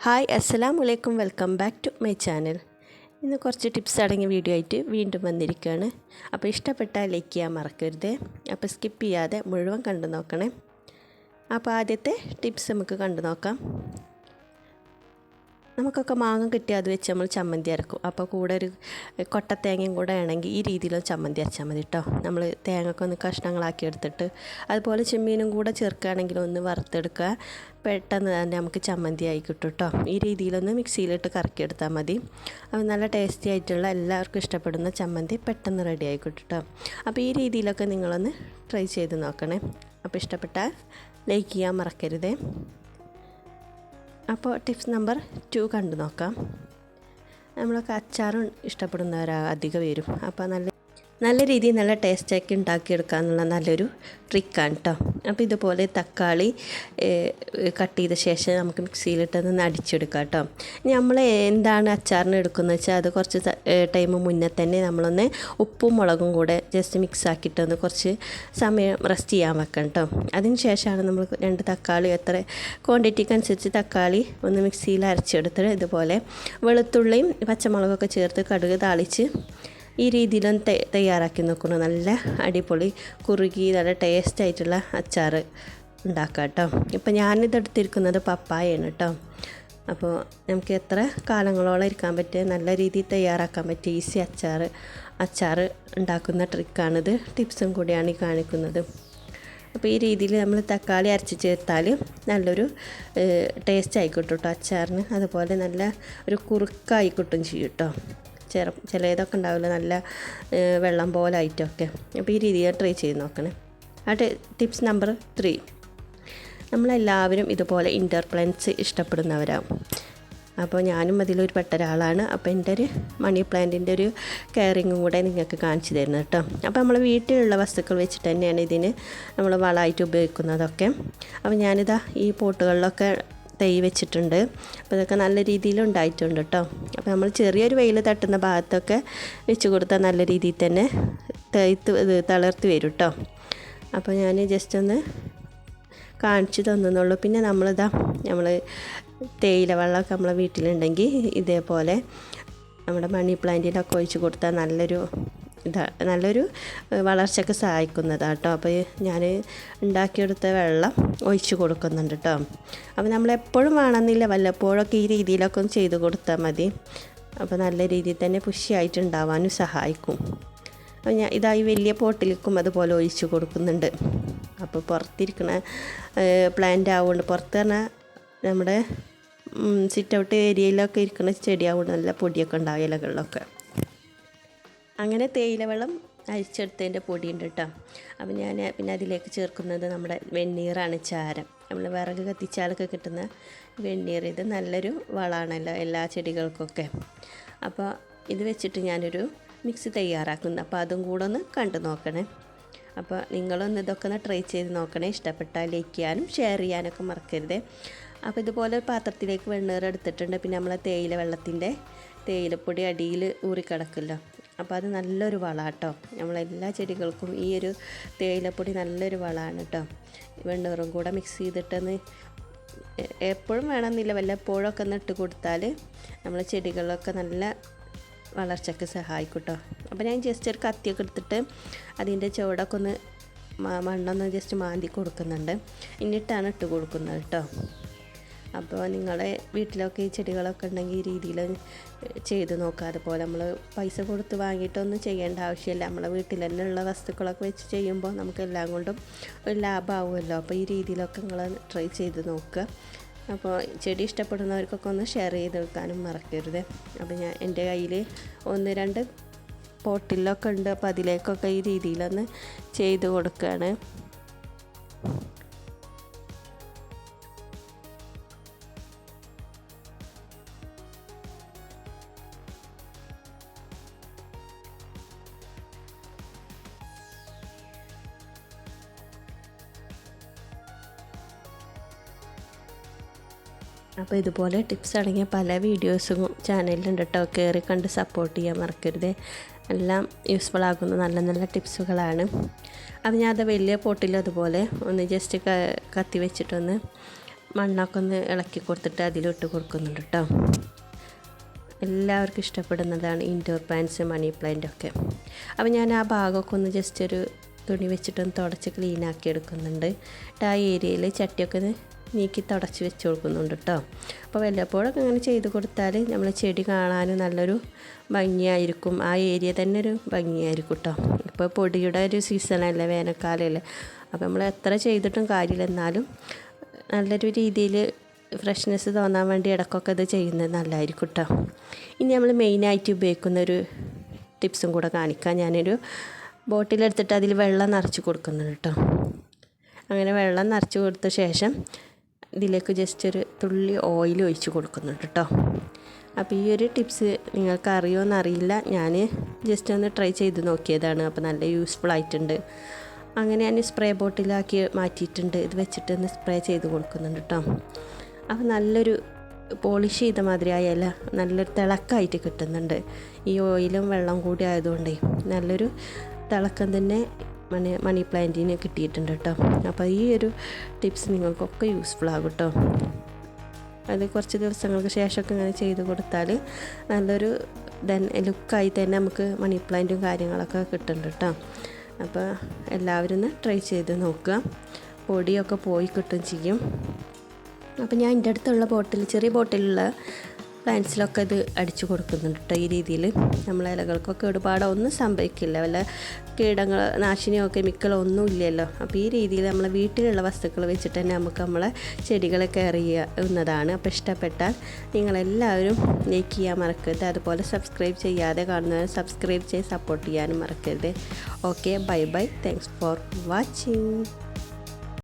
Hi അസ്സലാമു അലൈക്കും, welcome back to my channel. ഇന്ന് കുറച്ച് ടിപ്സ് അടങ്ങിയ വീഡിയോ ആയിട്ട് വീണ്ടും വന്നിരിക്കുകയാണ്. അപ്പോൾ ഇഷ്ടപ്പെട്ടാൽ ലൈക്ക് ചെയ്യാൻ മറക്കരുത്. അപ്പോൾ സ്കിപ്പ് ചെയ്യാതെ മുഴുവൻ കണ്ടു നോക്കണേ. അപ്പോൾ ആദ്യത്തെ ടിപ്സ് നമുക്ക് കണ്ടു നോക്കാം. നമുക്കൊക്കെ മാങ്ങ കിട്ടിയാൽ അത് വെച്ച് നമ്മൾ ചമ്മന്തി അരക്കും. അപ്പോൾ കൂടെ ഒരു കൊട്ടത്തേങ്ങയും കൂടെ ആണെങ്കിൽ ഈ രീതിയിലൊന്ന് ചമ്മന്തി അരച്ചാൽ മതി കേട്ടോ. നമ്മൾ തേങ്ങയൊക്കെ ഒന്ന് കഷ്ണങ്ങളാക്കി എടുത്തിട്ട് അതുപോലെ ചെമ്മീനും കൂടെ ചേർക്കുകയാണെങ്കിൽ ഒന്ന് വറുത്തെടുക്കുക. പെട്ടെന്ന് തന്നെ നമുക്ക് ചമ്മന്തി ആയി കിട്ടും കേട്ടോ. ഈ രീതിയിലൊന്ന് മിക്സിയിലിട്ട് കറക്കിയെടുത്താൽ മതി. അപ്പോൾ നല്ല ടേസ്റ്റി ആയിട്ടുള്ള എല്ലാവർക്കും ഇഷ്ടപ്പെടുന്ന ചമ്മന്തി പെട്ടെന്ന് റെഡി ആയി കിട്ടും കേട്ടോ. അപ്പോൾ ഈ രീതിയിലൊക്കെ നിങ്ങളൊന്ന് ട്രൈ ചെയ്ത് നോക്കണേ. അപ്പോൾ ഇഷ്ടപ്പെട്ടാൽ ലൈക്ക് ചെയ്യാൻ മറക്കരുതേ. അപ്പോൾ ടിപ്സ് നമ്പർ 2 കണ്ടു നോക്കാം. നമ്മളൊക്കെ അച്ചാറും ഇഷ്ടപ്പെടുന്നവരാ അധികം വരും. അപ്പോൾ നല്ല രീതിയിൽ നല്ല ടേസ്റ്റൊക്കെ ഉണ്ടാക്കിയെടുക്കുക എന്നുള്ള നല്ലൊരു ട്രിക്കാണ് കേട്ടോ. അപ്പോൾ ഇതുപോലെ തക്കാളി കട്ട് ചെയ്ത ശേഷം നമുക്ക് മിക്സിയിലിട്ടൊന്ന് അടിച്ചെടുക്കാം കേട്ടോ. ഇനി നമ്മൾ എന്താണ് അച്ചാറിന് എടുക്കുന്നത് വെച്ചാൽ അത് കുറച്ച് ടൈം മുന്നേ തന്നെ നമ്മളൊന്ന് ഉപ്പും മുളകും കൂടെ ജസ്റ്റ് മിക്സ് ആക്കിയിട്ടൊന്ന് കുറച്ച് സമയം റെസ്റ്റ് ചെയ്യാൻ വെക്കണം കേട്ടോ. അതിന് ശേഷമാണ് നമ്മൾ 2 തക്കാളി എത്ര ക്വാണ്ടിറ്റിക്ക് അനുസരിച്ച് തക്കാളി ഒന്ന് മിക്സിയിൽ അരച്ചെടുത്തിട്ട് ഇതുപോലെ വെളുത്തുള്ളിയും പച്ചമുളകൊക്കെ ചേർത്ത് കടുക് താളിച്ച് ഈ രീതിയിലൊന്ന് തയ്യാറാക്കി നോക്കണം. നല്ല അടിപൊളി കുറുകി നല്ല ടേസ്റ്റ് ആയിട്ടുള്ള അച്ചാർ ഉണ്ടാക്കാം കേട്ടോ. ഇപ്പോൾ ഞാനിതെടുത്തിരിക്കുന്നത് പപ്പായയാണ് കേട്ടോ. അപ്പോൾ നമുക്ക് എത്ര കാലങ്ങളോളം ഇരിക്കാൻ പറ്റിയ നല്ല രീതിയിൽ തയ്യാറാക്കാൻ പറ്റിയ ഈസി അച്ചാർ ഉണ്ടാക്കുന്ന ട്രിക്കാണിത്. ടിപ്സും കൂടിയാണ് ഈ കാണിക്കുന്നത്. അപ്പോൾ ഈ രീതിയിൽ നമ്മൾ തക്കാളി അരച്ച് ചേർത്താൽ നല്ലൊരു ടേസ്റ്റ് ആയിക്കോട്ടെ കേട്ടോ അച്ചാറിന്. അതുപോലെ നല്ല ഒരു കുറുക്കായി കിട്ടും ചെയ്യും കേട്ടോ. ചിലതൊക്കെ ഉണ്ടാവില്ല നല്ല വെള്ളം പോലെ ആയിട്ടൊക്കെ. അപ്പോൾ ഈ രീതിയിൽ ട്രൈ ചെയ്ത് നോക്കണേ. ടിപ്സ് നമ്പർ 3, നമ്മളെല്ലാവരും ഇതുപോലെ ഇൻഡോർ പ്ലാന്റ്സ് ഇഷ്ടപ്പെടുന്നവരാകും. അപ്പോൾ ഞാനും അതിലൊരു പെട്ട ഒരാളാണ്. അപ്പോൾ എൻ്റെ ഒരു മണി പ്ലാന്റിൻ്റെ ഒരു കെയറിങ്ങും കൂടെ നിങ്ങൾക്ക് കാണിച്ചു തരുന്നത് കേട്ടോ. അപ്പോൾ നമ്മൾ വീട്ടിലുള്ള വസ്തുക്കൾ വെച്ചിട്ട് തന്നെയാണ് ഇതിന് നമ്മൾ വളമായിട്ട് ഉപയോഗിക്കുന്നതൊക്കെ. അപ്പോൾ ഞാനിതാ ഈ പോട്ടുകളിലൊക്കെ തൈ വെച്ചിട്ടുണ്ട്. അപ്പോൾ ഇതൊക്കെ നല്ല രീതിയിൽ ഉണ്ടായിട്ടുണ്ട് കേട്ടോ. അപ്പോൾ നമ്മൾ ചെറിയൊരു വെയിൽ തട്ടുന്ന ഭാഗത്തൊക്കെ വെച്ച് കൊടുത്താൽ നല്ല രീതിയിൽ തന്നെ തളർത്തി വരും കേട്ടോ. അപ്പോൾ ഞാൻ ജസ്റ്റ് ഒന്ന് കാണിച്ചു തന്നുള്ളൂ. പിന്നെ നമ്മൾ തേയില വെള്ളമൊക്കെ നമ്മളെ വീട്ടിലുണ്ടെങ്കിൽ ഇതേപോലെ നമ്മുടെ മണി പ്ലാന്റിലൊക്കെ ഒഴിച്ച് കൊടുത്താൽ നല്ലൊരു വളർച്ചയ്ക്ക് സഹായിക്കുന്നതാണ് കേട്ടോ. അപ്പോൾ ഞാൻ ഉണ്ടാക്കിയെടുത്ത വെള്ളം ഒഴിച്ച് കൊടുക്കുന്നുണ്ട് കേട്ടോ. അപ്പോൾ നമ്മളെപ്പോഴും വേണമെന്നില്ല, വല്ലപ്പോഴൊക്കെ ഈ രീതിയിലൊക്കെ ഒന്ന് ചെയ്ത് കൊടുത്താൽ മതി. അപ്പോൾ നല്ല രീതിയിൽ തന്നെ പുഷ്ടിയായിട്ട് ഉണ്ടാവാനും സഹായിക്കും. അപ്പോൾ ഞാൻ ഈ വലിയ പോട്ടിലേക്കും അതുപോലെ ഒഴിച്ച് കൊടുക്കുന്നുണ്ട്. അപ്പോൾ പുറത്തിരിക്കണ പ്ലാന്റ് ആവുകൊണ്ട്, പുറത്ത് പറഞ്ഞാൽ നമ്മുടെ സിറ്റ് ഔട്ട് ഏരിയയിലൊക്കെ ഇരിക്കുന്ന ചെടിയാവുകൊണ്ട് നല്ല പൊടിയൊക്കെ ഉണ്ടാവും ഇലകളിലൊക്കെ. അങ്ങനെ തേയില വെള്ളം അരിച്ചെടുത്തതിൻ്റെ പൊടിയുണ്ട് കേട്ടോ. അപ്പം ഞാൻ പിന്നെ അതിലേക്ക് ചേർക്കുന്നത് നമ്മുടെ വെണ്ണീറാണ്, ചാരം. നമ്മൾ വിറക് കത്തിച്ചാലൊക്കെ കിട്ടുന്ന വെണ്ണീർ. ഇത് നല്ലൊരു വളമാണല്ലോ എല്ലാ ചെടികൾക്കൊക്കെ. അപ്പോൾ ഇത് വെച്ചിട്ട് ഞാനൊരു മിക്സ് തയ്യാറാക്കുന്നു. അപ്പോൾ അതും കൂടെ ഒന്ന് കണ്ടു നോക്കണേ. അപ്പോൾ നിങ്ങളൊന്ന് ഇതൊക്കെ ഒന്ന് ട്രൈ ചെയ്ത് നോക്കണേ. ഇഷ്ടപ്പെട്ടാൽ ലൈക്ക് ചെയ്യാനും ഷെയർ ചെയ്യാനൊക്കെ മറക്കരുത്. അപ്പോൾ ഇതുപോലെ പാത്രത്തിലേക്ക് വെണ്ണീർ എടുത്തിട്ടുണ്ട്. പിന്നെ നമ്മളെ തേയിലപ്പൊടി അടിയിൽ ഊറിക്കിടക്കുമല്ലോ. അപ്പോൾ അത് നല്ലൊരു വളമാണ് കേട്ടോ. നമ്മളെല്ലാ ചെടികൾക്കും ഈ ഒരു തേയിലപ്പൊടി നല്ലൊരു വളമാണ് കേട്ടോ. വെണ്ണീറും കൂടെ മിക്സ് ചെയ്തിട്ടൊന്ന് എപ്പോഴും വേണമെന്നില്ല, വല്ലപ്പോഴൊക്കെ ഒന്ന് ഇട്ട് കൊടുത്താൽ നമ്മളെ ചെടികളൊക്കെ നല്ല വളർച്ചയ്ക്ക് സഹായിക്കും കേട്ടോ. അപ്പോൾ ഞാൻ ജസ്റ്റ് ഒരു കത്തിയൊക്കെ എടുത്തിട്ട് അതിൻ്റെ ചുവടൊക്കെ ഒന്ന് മണ്ണൊന്ന് ജസ്റ്റ് മാന്തി കൊടുക്കുന്നുണ്ട്. എന്നിട്ടാണ് ഇട്ട് കൊടുക്കുന്നത് കേട്ടോ. അപ്പോൾ നിങ്ങളെ വീട്ടിലൊക്കെ ഈ ചെടികളൊക്കെ ഉണ്ടെങ്കിൽ ഈ രീതിയിൽ ചെയ്ത് നോക്കുക. അതുപോലെ നമ്മൾ പൈസ കൊടുത്ത് വാങ്ങിയിട്ടൊന്നും ചെയ്യേണ്ട ആവശ്യമില്ല. നമ്മളെ വീട്ടിൽ തന്നെ ഉള്ള വസ്തുക്കളൊക്കെ വെച്ച് ചെയ്യുമ്പോൾ നമുക്ക് എല്ലാം കൊണ്ടും ഒരു ലാഭമാവുമല്ലോ. അപ്പോൾ ഈ രീതിയിലൊക്കെ നിങ്ങൾ ട്രൈ ചെയ്ത് നോക്കുക. അപ്പോൾ ചെടി ഇഷ്ടപ്പെടുന്നവർക്കൊക്കെ ഒന്ന് ഷെയർ ചെയ്തെടുക്കാനും മറക്കരുത്. അപ്പോൾ എൻ്റെ കയ്യിൽ 1-2 പോട്ടിലൊക്കെ ഉണ്ട്. അപ്പോൾ അതിലേക്കൊക്കെ ഈ രീതിയിലൊന്ന് ചെയ്ത് കൊടുക്കുകയാണ്. അപ്പോൾ ഇതുപോലെ ടിപ്സ് അടങ്ങിയ പല വീഡിയോസും ചാനലിലുണ്ട് കേട്ടോ. കയറി കണ്ട് സപ്പോർട്ട് ചെയ്യാൻ മറക്കരുത്. എല്ലാം യൂസ്ഫുൾ ആകുന്ന നല്ല നല്ല ടിപ്സുകളാണ്. അപ്പോൾ ഞാൻ അത് വലിയ പോട്ടിൽ അതുപോലെ ഒന്ന് ജസ്റ്റ് കത്തി വെച്ചിട്ടൊന്ന് മണ്ണൊക്കെ ഒന്ന് ഇളക്കി കൊടുത്തിട്ട് അതിലിട്ട് കൊടുക്കുന്നുണ്ട് കേട്ടോ. എല്ലാവർക്കും ഇഷ്ടപ്പെടുന്നതാണ് ഇൻഡോർ പ്ലാന്റ്സ്, മണി പ്ലാന്റ് ഒക്കെ. അപ്പോൾ ഞാൻ ആ ഭാഗമൊക്കെ ഒന്ന് ജസ്റ്റ് ഒരു തുണി വെച്ചിട്ടൊന്ന് തുടച്ച് ക്ലീനാക്കി എടുക്കുന്നുണ്ട്. ആ ഏരിയയിൽ ചട്ടിയൊക്കെ നീക്കി തുടച്ച് വെച്ച് കൊടുക്കുന്നുണ്ട് കേട്ടോ. അപ്പോൾ വല്ലപ്പോഴൊക്കെ അങ്ങനെ ചെയ്ത് കൊടുത്താൽ നമ്മൾ ചെടി കാണാനും നല്ലൊരു ഭംഗിയായിരിക്കും. ആ ഏരിയ തന്നെ ഒരു ഭംഗിയായിരിക്കും കേട്ടോ. ഇപ്പോൾ പൊടിയുടെ ഒരു സീസണല്ലേ, വേനൽക്കാലമല്ലേ. അപ്പോൾ നമ്മൾ എത്ര ചെയ്തിട്ടും കാര്യമില്ല, എന്നാലും നല്ലൊരു രീതിയിൽ ഫ്രഷ്നെസ് തോന്നാൻ വേണ്ടി ഇടയ്ക്കൊക്കെ ഇത് ചെയ്യുന്നത് നല്ലതായിരിക്കും കേട്ടോ. ഇനി നമ്മൾ മെയിനായിട്ട് ഉപയോഗിക്കുന്ന ഒരു ടിപ്സും കൂടെ കാണിക്കാം. ഞാനൊരു ബോട്ടിലെടുത്തിട്ട് അതിൽ വെള്ളം നിറച്ച് കൊടുക്കുന്നുണ്ട് കേട്ടോ. അങ്ങനെ വെള്ളം നിറച്ച് കൊടുത്ത ശേഷം ഇതിലേക്ക് ജസ്റ്റ് ഒരു തുള്ളി ഓയിൽ ഒഴിച്ച് കൊടുക്കുന്നുണ്ട് കേട്ടോ. അപ്പോൾ ഈ ഒരു ടിപ്സ് നിങ്ങൾക്ക് അറിയുമോ എന്നറിയില്ല, ഞാൻ ജസ്റ്റ് ഒന്ന് ട്രൈ ചെയ്ത് നോക്കിയതാണ്. അപ്പോൾ നല്ല യൂസ്ഫുൾ ആയിട്ടുണ്ട്. അങ്ങനെ ഞാൻ സ്പ്രേ ബോട്ടിലാക്കി മാറ്റിയിട്ടുണ്ട്. ഇത് വെച്ചിട്ടൊന്ന് സ്പ്രേ ചെയ്ത് കൊടുക്കുന്നുണ്ട് കേട്ടോ. അപ്പോൾ നല്ലൊരു പോളിഷ് ചെയ്ത മാതിരി ആയല്ല, നല്ലൊരു തിളക്കമായിട്ട് കിട്ടുന്നുണ്ട്. ഈ ഓയിലും വെള്ളം കൂടി ആയതുകൊണ്ടേ നല്ലൊരു തിളക്കം തന്നെ മണി പ്ലാന്റിന് കിട്ടിയിട്ടുണ്ട് കേട്ടോ. അപ്പോൾ ഈ ഒരു ടിപ്സ് നിങ്ങൾക്കൊക്കെ യൂസ്ഫുൾ ആകും കേട്ടോ. അത് കുറച്ച് ദിവസങ്ങൾക്ക് ശേഷമൊക്കെ ഇങ്ങനെ ചെയ്ത് കൊടുത്താൽ നല്ലൊരു ലുക്കായി തന്നെ നമുക്ക് മണി പ്ലാന്റും കാര്യങ്ങളൊക്കെ കിട്ടുന്നുണ്ട് കേട്ടോ. അപ്പോൾ എല്ലാവരും ഒന്ന് ട്രൈ ചെയ്ത് നോക്കുക. പൊടിയൊക്കെ പോയി കിട്ടും ചെയ്യും. അപ്പോൾ ഞാൻ എൻ്റെ അടുത്തുള്ള ബോട്ടിൽ, ചെറിയ ബോട്ടിലുള്ള പ്ലാന്റ്സിലൊക്കെ ഇത് അടിച്ചു കൊടുക്കുന്നുണ്ട് കേട്ടോ. ഈ രീതിയിൽ നമ്മളെ ഇലകൾക്കൊക്കെ ഒരുപാട് ഒന്നും സംഭവിക്കില്ല, വല്ല കീടങ്ങൾ, നാശിനിയോ കെമിക്കലോ ഒന്നും ഇല്ലല്ലോ. അപ്പോൾ ഈ രീതിയിൽ നമ്മളെ വീട്ടിലുള്ള വസ്തുക്കൾ വെച്ചിട്ട് തന്നെ നമുക്ക് നമ്മളെ ചെടികളെ കെയർ ചെയ്യുന്നതാണ്. അപ്പോൾ ഇഷ്ടപ്പെട്ടാൽ നിങ്ങളെല്ലാവരും ലൈക്ക് ചെയ്യാൻ മറക്കരുത്. അതുപോലെ സബ്സ്ക്രൈബ് ചെയ്യാതെ കാണുന്നവർ സബ്സ്ക്രൈബ് ചെയ്ത് സപ്പോർട്ട് ചെയ്യാനും മറക്കരുത്. Okay, bye bye. Thanks for watching.